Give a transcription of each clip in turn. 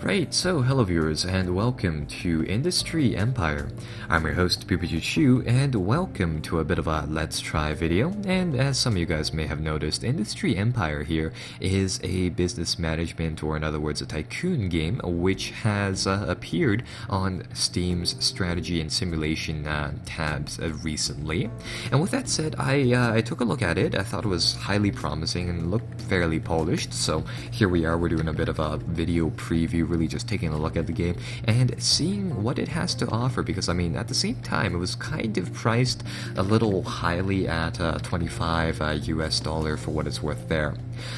Right, so hello viewers and welcome to Industry Empire. I'm your host Pipiju Chu and welcome to a bit of a let's try video. And as some of you guys may have noticed, Industry Empire here is a business management, or in other words a tycoon game, which has appeared on Steam's strategy and simulation tabs recently. And with that said, I took a look at it. I thought it was highly promising and looked fairly polished, so here we are, we're doing a bit of a video preview, really just taking a look at the game and seeing what it has to offer, because I mean at the same time it was kind of priced a little highly at 25 US dollar for what it's worth there.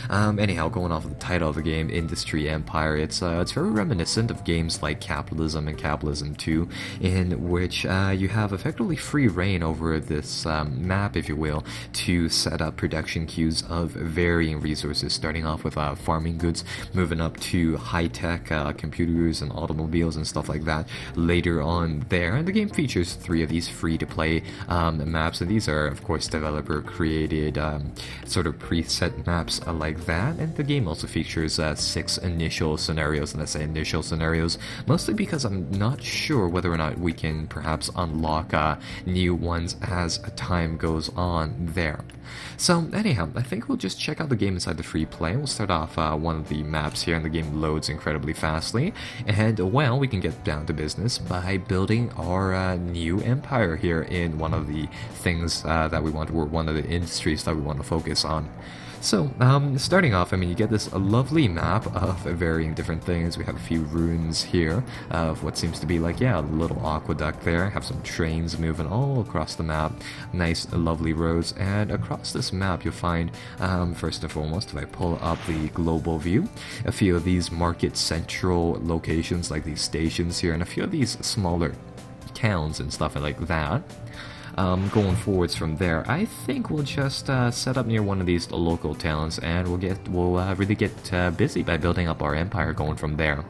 Anyhow, going off of the title of the game, Industry Empire, it's very reminiscent of games like Capitalism and Capitalism 2, in which you have effectively free reign over this map, if you will, to set up production queues of varying resources, starting off with farming goods, moving up to high-tech computers and automobiles and stuff like that later on there. And the game features 3 of these free-to-play maps, and these are of course developer created sort of preset maps like that. And the game also features 6 initial scenarios, and I say initial scenarios mostly because I'm not sure whether or not we can perhaps unlock new ones as time goes on there. So anyhow, I think we'll just check out the game inside the free play. We'll start off one of the maps here, and the game loads incredibly fastly, and well, we can get down to business by building our new empire here in one of the things that we want, or one of the industries that we want to focus on. So, starting off, I mean, you get this lovely map of varying different things. We have a few ruins here of what seems to be like, yeah, a little aqueduct there. Have some trains moving all across the map. Nice, lovely roads. And across this map, you'll find, first and foremost, if I pull up the global view, a few of these market central locations, like these stations here, and a few of these smaller towns and stuff like that. Going forwards from there, I think we'll just set up near one of these local towns, and we'll really get busy by building up our empire going from there.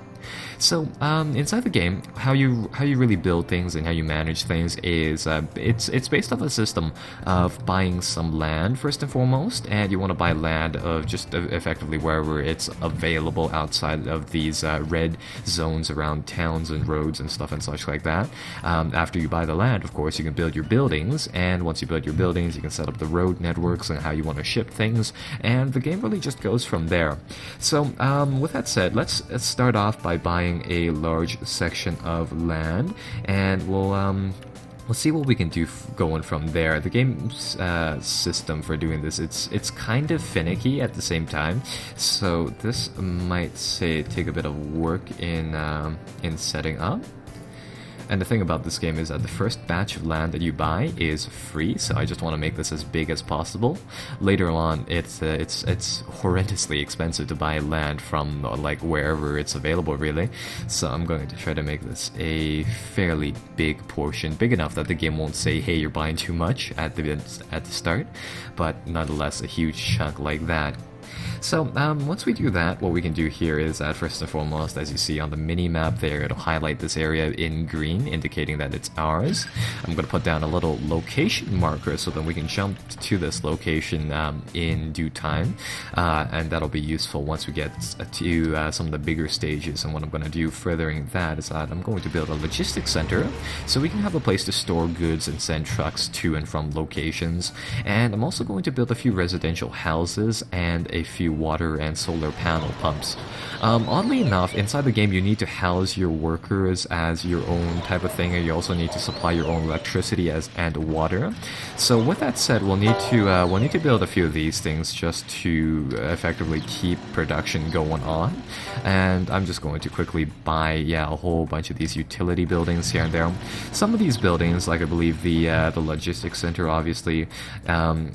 So inside the game, how you really build things and how you manage things is it's based off a system of buying some land first and foremost, and you want to buy land of just effectively wherever it's available outside of these red zones around towns and roads and stuff and such like that. After you buy the land, of course, you can build your buildings, and once you build your buildings, you can set up the road networks and how you want to ship things, and the game really just goes from there. So with that said, let's start off by buying a large section of land, and we'll see what we can do going from there. The game's system for doing this, it's kind of finicky at the same time, so this might take a bit of work in setting up. And the thing about this game is that the first batch of land that you buy is free, so I just want to make this as big as possible. Later on, it's horrendously expensive to buy land from like wherever it's available, really. So I'm going to try to make this a fairly big portion, big enough that the game won't say, "Hey, you're buying too much" at the start, but nonetheless a huge chunk like that. So once we do that, what we can do here is that first and foremost, as you see on the mini-map there, it'll highlight this area in green, indicating that it's ours. I'm going to put down a little location marker so that we can jump to this location in due time, and that'll be useful once we get to some of the bigger stages. And what I'm going to do furthering that is that I'm going to build a logistics center so we can have a place to store goods and send trucks to and from locations. And I'm also going to build a few residential houses and a few water and solar panel pumps. Oddly enough, inside the game you need to house your workers as your own type of thing, and you also need to supply your own electricity and water. So with that said, we'll need to build a few of these things just to effectively keep production going on. And I'm just going to quickly buy a whole bunch of these utility buildings here and there. Some of these buildings, like I believe the logistics center, obviously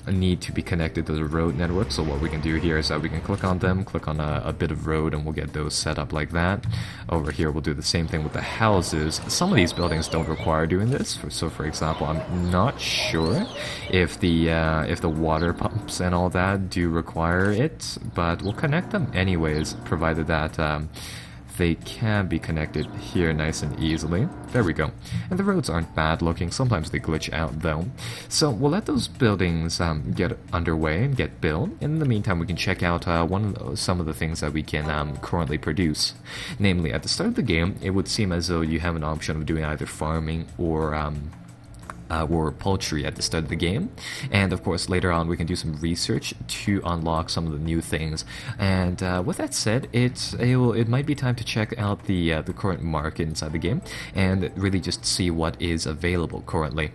need to be connected to the road network. So what we can do here is that we can click on them, click on a bit of road, and we'll get those set up like that. Over here we'll do the same thing with the houses. Some of these buildings don't require doing this. So for example, I'm not sure if the water pumps and all that do require it, but we'll connect them anyways, provided that they can be connected here nice and easily. There we go. And the roads aren't bad looking. Sometimes they glitch out though. So we'll let those buildings get underway and get built. In the meantime, we can check out some of the things that we can currently produce. Namely, at the start of the game, it would seem as though you have an option of doing either farming or poultry at the start of the game, and of course later on we can do some research to unlock some of the new things. And with that said, it might be time to check out the current market inside the game and really just see what is available currently.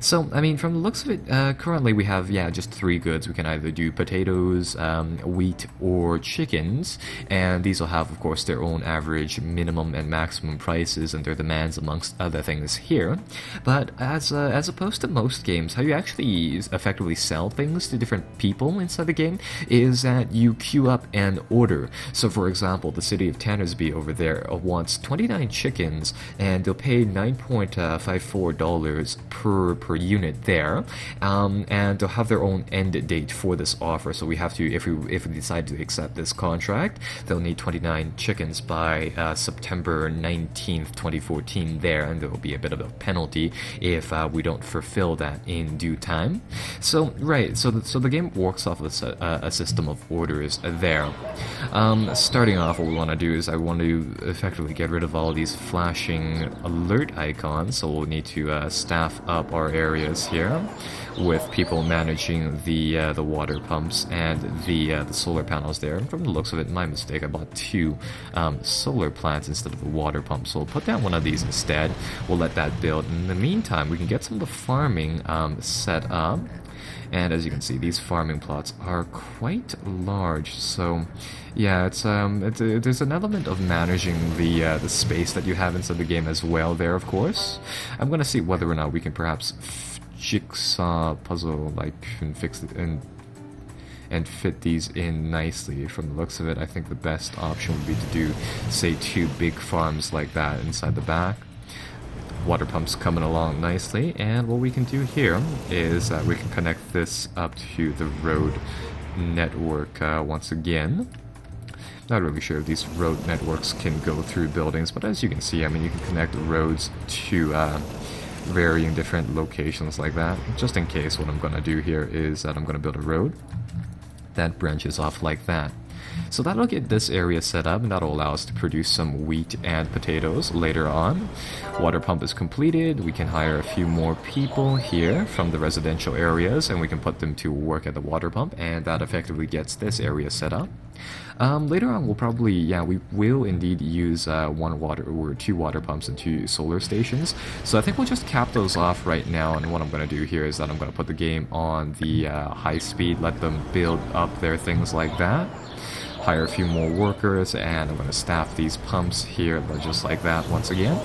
So, I mean, from the looks of it, currently we have, just 3 goods. We can either do potatoes, wheat, or chickens, and these will have, of course, their own average minimum and maximum prices and their demands amongst other things here. But as opposed to most games, how you actually effectively sell things to different people inside the game is that you queue up and order. So, for example, the city of Tannersby over there wants 29 chickens, and they'll pay $9.54 per unit there, and they'll have their own end date for this offer. So we have to, if we decide to accept this contract, they'll need 29 chickens by September 19th, 2014 there, and there will be a bit of a penalty if we don't fulfill that in due time. So so the game works off of a system of orders there. Starting off, what we want to do is I want to effectively get rid of all these flashing alert icons, so we'll need to staff up our areas here with people managing the water pumps and the solar panels there. From the looks of it, my mistake, I bought 2 solar plants instead of a water pump, so we'll put down one of these instead. We'll let that build. In the meantime, we can get some of the farming set up. And as you can see, these farming plots are quite large, so yeah, there's an element of managing the space that you have inside the game as well there, of course. I'm gonna see whether or not we can perhaps jigsaw puzzle and fix it and fit these in nicely. From the looks of it, I think the best option would be to do, say, 2 big farms like that inside the back. Water pumps coming along nicely, and what we can do here is we can connect this up to the road network once again. Not really sure if these road networks can go through buildings, but as you can see, I mean, you can connect roads to varying different locations like that. Just in case, what I'm going to do here is that I'm going to build a road that branches off like that. So that'll get this area set up, and that'll allow us to produce some wheat and potatoes later on. Water pump is completed. We can hire a few more people here from the residential areas, and we can put them to work at the water pump, and that effectively gets this area set up. Later on, we'll probably, we will indeed use 2 water pumps and 2 solar stations. So I think we'll just cap those off right now, and what I'm going to do here is that I'm going to put the game on the high speed, let them build up their things like that. Hire a few more workers, and I'm going to staff these pumps here just like that once again.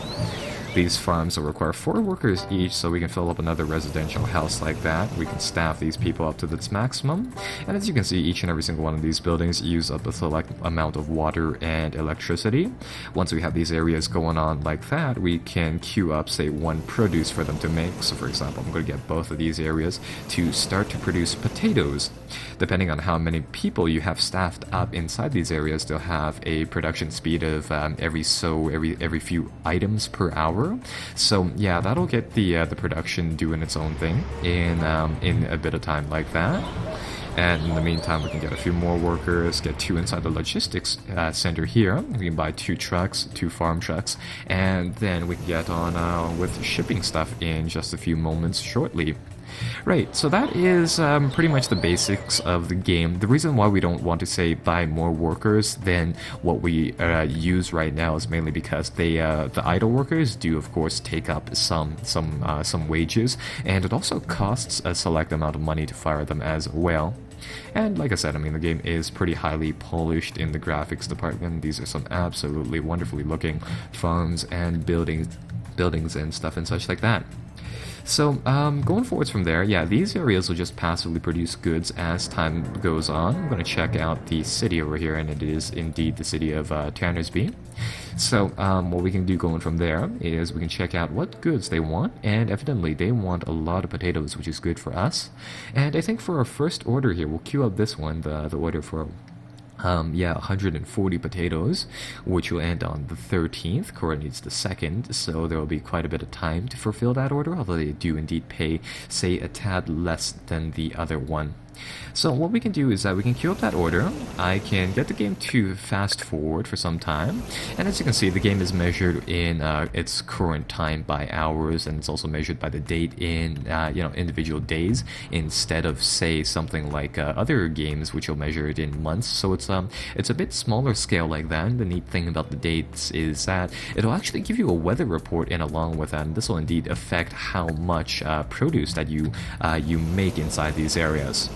These farms will require 4 workers each, so we can fill up another residential house like that. We can staff these people up to its maximum. And as you can see, each and every single one of these buildings use up a select amount of water and electricity. Once we have these areas going on like that, we can queue up, say, 1 produce for them to make. So for example, I'm going to get both of these areas to start to produce potatoes. Depending on how many people you have staffed up inside these areas, they'll have a production speed of every few items per hour. So yeah, that'll get the production doing its own thing in a bit of time like that. And in the meantime, we can get a few more workers, get 2 inside the logistics center here. We can buy 2 trucks, 2 farm trucks, and then we can get on with shipping stuff in just a few moments shortly. Right, so that is pretty much the basics of the game. The reason why we don't want to, say, buy more workers than what we use right now is mainly because the idle workers do, of course, take up some wages, and it also costs a select amount of money to fire them as well. And like I said, I mean, the game is pretty highly polished in the graphics department. These are some absolutely wonderfully looking farms and buildings and stuff and such like that. So, going forwards from there, these areas will just passively produce goods as time goes on. I'm going to check out the city over here, and it is indeed the city of Tannersby. So, what we can do going from there is we can check out what goods they want, and evidently they want a lot of potatoes, which is good for us. And I think for our first order here, we'll queue up this one, the order for Yeah, 140 potatoes, which will end on the 13th. Currently it's the 2nd, so there will be quite a bit of time to fulfill that order, although they do indeed pay, say, a tad less than the other one. So what we can do is that we can queue up that order. I can get the game to fast forward for some time, and as you can see, the game is measured in its current time by hours, and it's also measured by the date in individual days instead of, say, something like other games which will measure it in months. So it's a bit smaller scale like that. And the neat thing about the dates is that it'll actually give you a weather report in along with that, and this will indeed affect how much produce that you make inside these areas.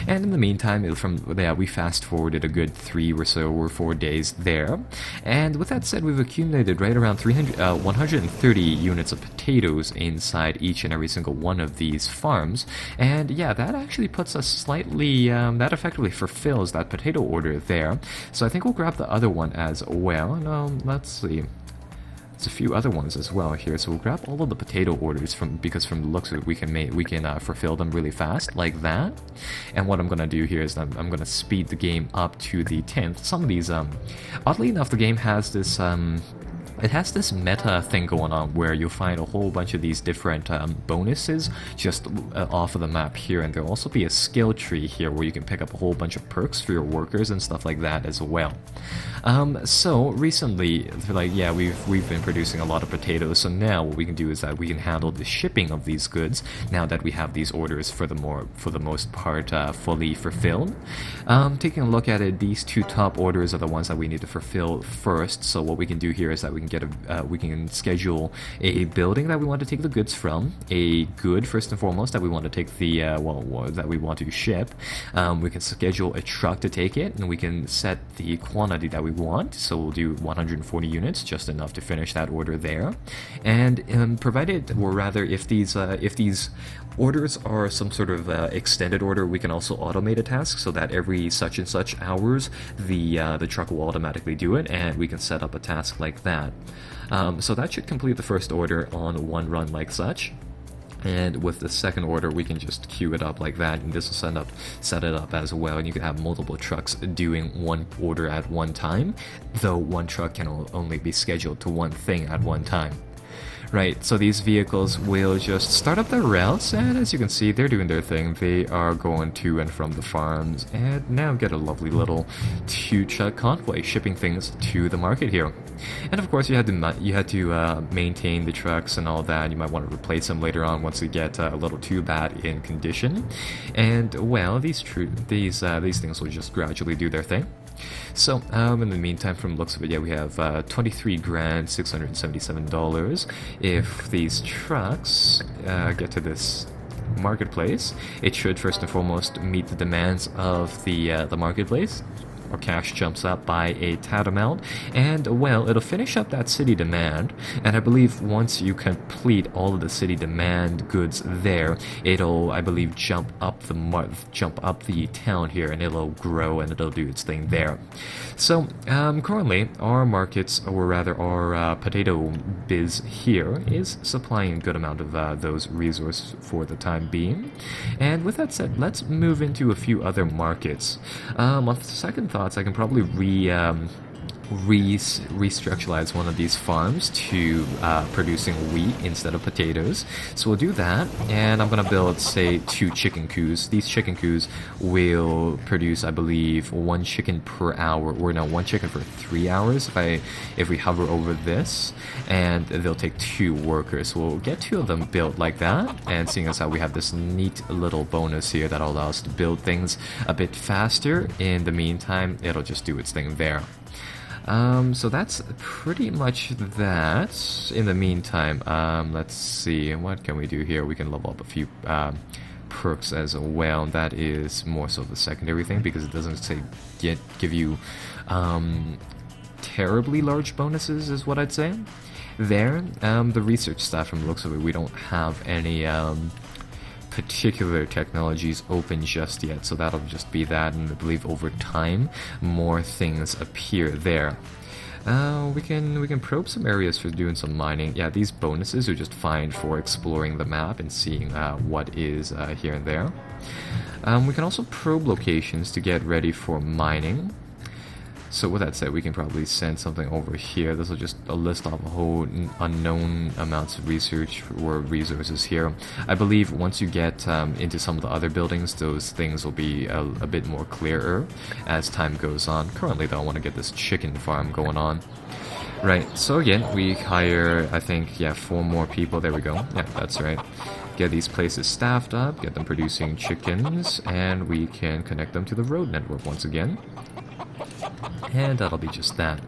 And in the meantime, we fast forwarded a good 3 or so or 4 days there. And with that said, we've accumulated right around 130 units of potatoes inside each and every single one of these farms. And yeah, that actually puts us slightly, that effectively fulfills that potato order there. So I think we'll grab the other one as well. And let's see. A few other ones as well here, so we'll grab all of the potato orders because from the looks of it we can fulfill them really fast like that. And what I'm gonna do here is I'm gonna speed the game up to the 10th. Some of these oddly enough, the game has this it has this meta thing going on where you'll find a whole bunch of these different bonuses just off of the map here, and there'll also be a skill tree here where you can pick up a whole bunch of perks for your workers and stuff like that as well. So recently, we've been producing a lot of potatoes, so now what we can do is that we can handle the shipping of these goods now that we have these orders for the most part fully fulfilled. Taking a look at it, these 2 top orders are the ones that we need to fulfill first. So what we can do here is that we can schedule a building that we want to take the goods from, a good first and foremost that we want to take that we want to ship. We can schedule a truck to take it, and we can set the quantity that we want. So we'll do 140 units, just enough to finish that order there. And provided, or rather, if these orders are some sort of extended order, we can also automate a task so that every such and such hours the truck will automatically do it, and we can set up a task like that. So that should complete the first order on one run like such. And with the second order, we can just queue it up like that, and this will set it up as well. And you can have multiple trucks doing one order at one time, though one truck can only be scheduled to one thing at one time. Right, so these vehicles will just start up their routes, and as you can see, they're doing their thing. They are going to and from the farms, and now get a lovely little 2-truck convoy shipping things to the market here. And of course, you had to maintain the trucks and all that. You might want to replace them later on once they get a little too bad in condition. And well, these things will just gradually do their thing. So, in the meantime, from the looks of it, yeah, we have $23,677. If these trucks get to this marketplace, it should first and foremost meet the demands of the marketplace. Our cash jumps up by a tad amount, and well, it'll finish up that city demand. And I believe once you complete all of the city demand goods there, it'll, I believe, jump up the town here, and it'll grow and it'll do its thing there. So currently, our markets, or rather our potato biz here, is supplying a good amount of those resources for the time being. And with that said, let's move into a few other markets. On second thought, I can probably restructuralize one of these farms to producing wheat instead of potatoes. So we'll do that, and I'm gonna build, say, 2 chicken coos. These chicken coos will produce, I believe, 1 chicken per hour, or no, 1 chicken for 3 hours if we hover over this, and they'll take 2 workers. So we'll get 2 of them built like that, and seeing as how we have this neat little bonus here that'll allow us to build things a bit faster, in the meantime, it'll just do its thing there. So that's pretty much that. In the meantime, let's see, what can we do here? We can level up a few perks as well. That is more so the secondary thing, because it doesn't give you terribly large bonuses, is what I'd say. There, the research staff, from the looks of it, we don't have any particular technologies open just yet, so that'll just be that, and I believe over time more things appear there. We can probe some areas for doing some mining. Yeah, these bonuses are just fine for exploring the map and seeing what is here and there. We can also probe locations to get ready for mining. So with that said, we can probably send something over here. This will just list off a whole unknown amounts of research or resources here. I believe once you get into some of the other buildings, those things will be a bit more clearer as time goes on. Currently though, I want to get this chicken farm going on. Right, so again, we hire, I think, yeah, 4 more people. There we go. Yeah, that's right. Get these places staffed up, get them producing chickens, and we can connect them to the road network once again. And that'll be just that.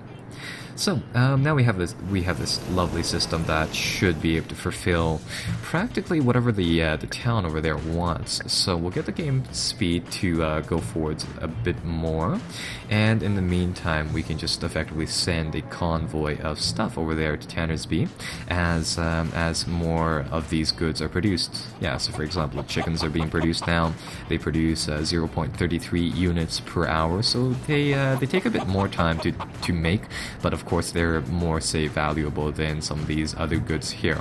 So now we have this lovely system that should be able to fulfill practically whatever the town over there wants. So we'll get the game speed to go forwards a bit more, and in the meantime we can just effectively send a convoy of stuff over there to Tannersby as more of these goods are produced. Yeah, so for example, chickens are being produced now. They produce 0.33 units per hour, so they take a bit more time to make, but of course they're more, say, valuable than some of these other goods here.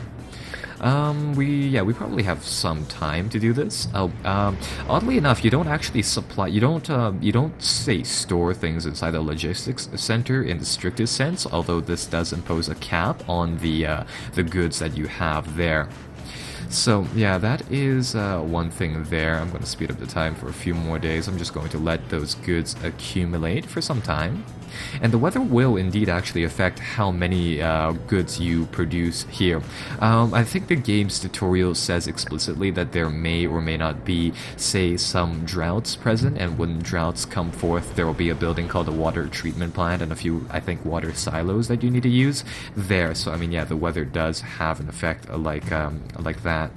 We probably have some time to do this. Oddly enough, you don't actually supply, you don't say store things inside the logistics center in the strictest sense, although this does impose a cap on the goods that you have there. So yeah, that is one thing there. I'm going to speed up the time for a few more days. I'm just going to let those goods accumulate for some time. And the weather will indeed actually affect how many goods you produce here. I think the game's tutorial says explicitly that there may or may not be, say, some droughts present, and when droughts come forth, there will be a building called a water treatment plant and a few, I think, water silos that you need to use there. So I mean, yeah, the weather does have an effect like that.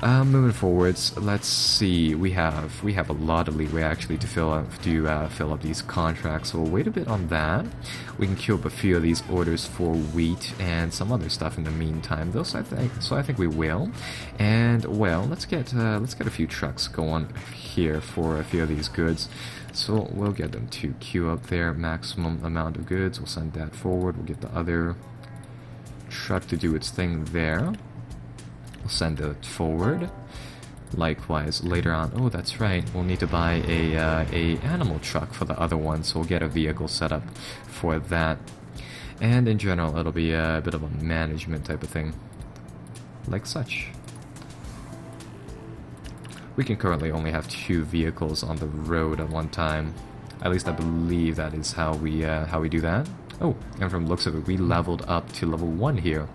Moving forwards, let's see. We have a lot of leeway actually to fill up these contracts. So we'll wait a bit on that. We can queue up a few of these orders for wheat and some other stuff in the meantime. I think we will. And well, let's get a few trucks going here for a few of these goods. So we'll get them to queue up their maximum amount of goods. We'll send that forward. We'll get the other truck to do its thing there. We'll send it forward. Likewise, later on, oh that's right, we'll need to buy a animal truck for the other one, so we'll get a vehicle set up for that. And in general, it'll be a bit of a management type of thing, like such. We can currently only have 2 vehicles on the road at one time. At least I believe that is how we do that. Oh, and from the looks of it, we leveled up to level 1 here.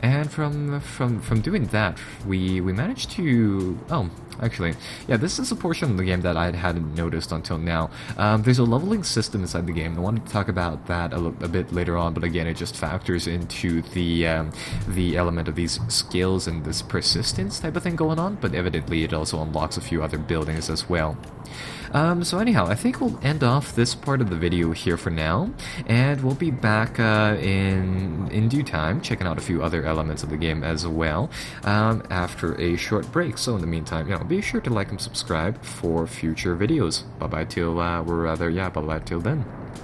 And from doing that, we managed to... Oh, actually, yeah, this is a portion of the game that I hadn't noticed until now. There's a leveling system inside the game. I wanted to talk about that a bit later on, but again, it just factors into the element of these skills and this persistence type of thing going on, but evidently it also unlocks a few other buildings as well. So anyhow, I think we'll end off this part of the video here for now, and we'll be back in due time, checking out a few other elements of the game as well, after a short break. So in the meantime, be sure to like and subscribe for future videos. Bye bye till bye bye till then.